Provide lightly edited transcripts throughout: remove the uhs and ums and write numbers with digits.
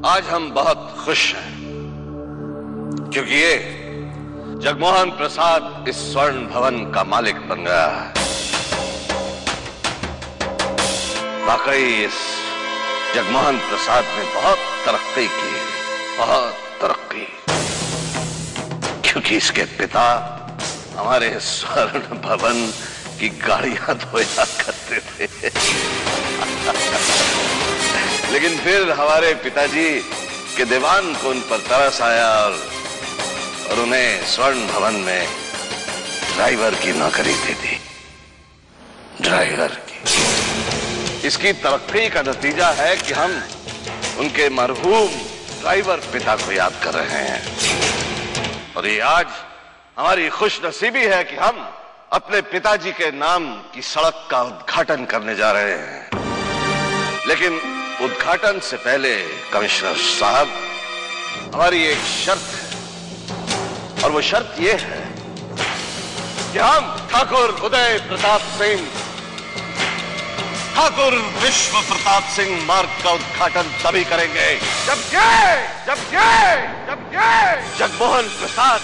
आज हम बहुत खुश हैं क्योंकि ये जगमोहन प्रसाद इस स्वर्ण भवन का मालिक बन गया है। वाकई इस जगमोहन प्रसाद ने बहुत तरक्की की, बहुत तरक्की, क्योंकि इसके पिता हमारे स्वर्ण भवन की गाड़ियां धोया करते थे। लेकिन फिर हमारे पिताजी के दीवान को उन पर तरस आया और उन्हें स्वर्ण भवन में ड्राइवर की नौकरी दे दी। ड्राइवर की। इसकी तरक्की का नतीजा है कि हम उनके मरहूम ड्राइवर पिता को याद कर रहे हैं। और ये आज हमारी खुशनसीबी है कि हम अपने पिताजी के नाम की सड़क का उद्घाटन करने जा रहे हैं। लेकिन उद्घाटन से पहले कमिश्नर साहब, हमारी एक शर्त है, और वो शर्त ये है कि हम ठाकुर उदय प्रताप सिंह, ठाकुर विश्व प्रताप सिंह मार्ग का उद्घाटन तभी करेंगे जब जगमोहन प्रसाद,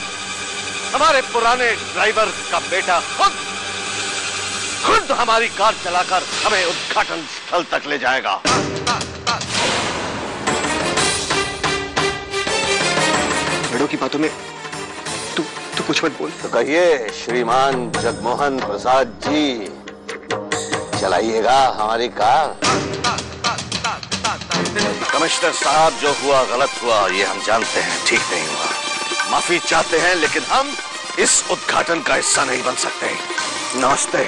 हमारे पुराने ड्राइवर का बेटा, खुद हमारी कार चलाकर हमें उद्घाटन स्थल तक ले जाएगा। बड़ों की बातों में तू कुछ मत बोल। तो कहिए श्रीमान जगमोहन प्रसाद जी, चलाइएगा हमारी कार। कमिश्नर साहब, जो हुआ गलत हुआ, ये हम जानते हैं, ठीक नहीं हुआ, माफी चाहते हैं, लेकिन हम इस उद्घाटन का हिस्सा नहीं बन सकते। नमस्ते।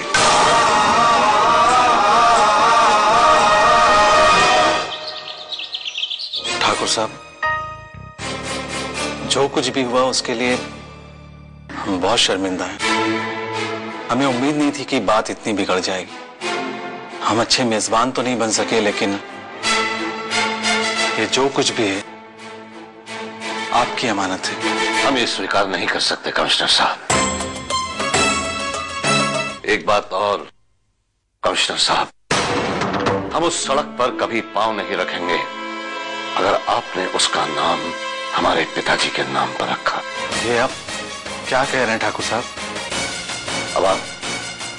ठाकुर साहब, जो कुछ भी हुआ उसके लिए हम बहुत शर्मिंदा हैं। हमें उम्मीद नहीं थी कि बात इतनी बिगड़ जाएगी। हम अच्छे मेजबान तो नहीं बन सके, लेकिन ये जो कुछ भी है आपकी अमानत है। हम ये स्वीकार नहीं कर सकते कमिश्नर साहब। एक बात और कमिश्नर साहब, हम उस सड़क पर कभी पांव नहीं रखेंगे अगर आपने उसका नाम हमारे पिताजी के नाम पर रखा। ये आप क्या कह रहे हैं ठाकुर साहब? अब आप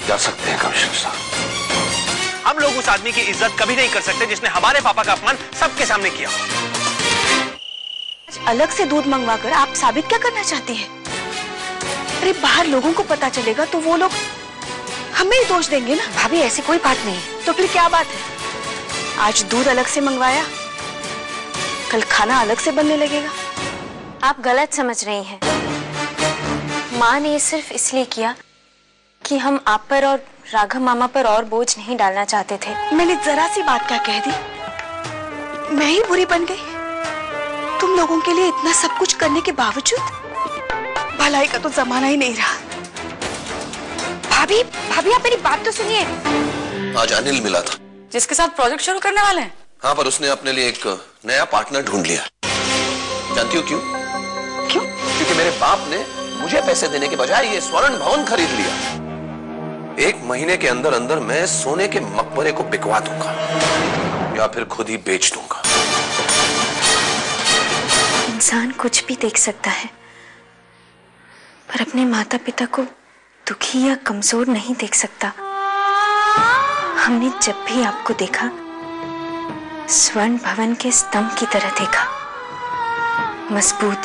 जा सकते हैं कमिश्नर साहब। हम लोग उस आदमी की इज्जत कभी नहीं कर सकते जिसने हमारे पापा का अपमान सबके सामने किया। अलग से दूध मंगवाकर आप साबित क्या करना चाहती हैं? अरे बाहर लोगों को पता चलेगा तो वो लोग हमें ही दोष देंगे ना। भाभी, ऐसी कोई बात नहीं है। तो फिर क्या बात है? आज दूध अलग से मंगवाया, कल खाना अलग से बनने लगेगा। आप गलत समझ रही हैं। माँ ने ये सिर्फ इसलिए किया कि हम आप पर और राघव मामा पर और बोझ नहीं डालना चाहते थे। मैंने जरा सी बात क्या कह दी? मैं ही बुरी बन गई? तुम लोगों के लिए इतना सब कुछ करने के बावजूद? भलाई का तो जमाना ही नहीं रहा। भाभी, भाभी आप मेरी बात तो सुनिए। आज अनिल मिला था, जिसके साथ प्रोजेक्ट शुरू करने वाले हैं। हाँ, पर उसने अपने लिए एक नया पार्टनर ढूंढ लिया। जानती हो क्यों? क्यों? क्योंकि मेरे बाप ने मुझे पैसे देने के बजाय ये स्वर्ण भवन खरीद लिया। 1 महीने के अंदर अंदर मैं सोने के मकबरे को बिकवा दूंगा या फिर खुद ही बेच दूंगा। इंसान कुछ भी देख सकता है, पर अपने माता पिता को दुखी या कमजोर नहीं देख सकता। हमने जब भी आपको देखा, स्वर्ण भवन के स्तंभ की तरह देखा, मजबूत।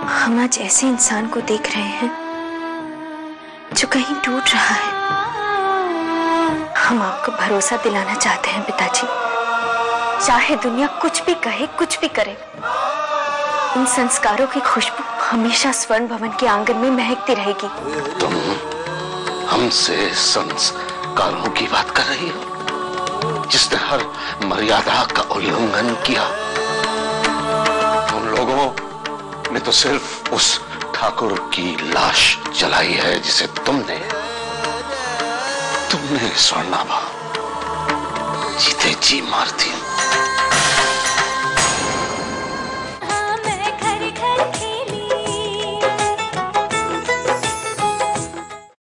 हम आज ऐसे इंसान को देख रहे हैं जो कहीं टूट रहा है। हम आपको भरोसा दिलाना चाहते हैं पिताजी, चाहे दुनिया कुछ भी कहे, कुछ भी करे, इन संस्कारों की खुशबू हमेशा स्वर्ण भवन के आंगन में महकती रहेगी। तुम हमसे संस्कारों की बात कर रही हो, जिसने हर मर्यादा का उल्लंघन किया? उन लोगों ने तो सिर्फ उस ठाकुर की लाश जलाई है जिसे तुमने स्वर्णाभा जीते जी मार दी।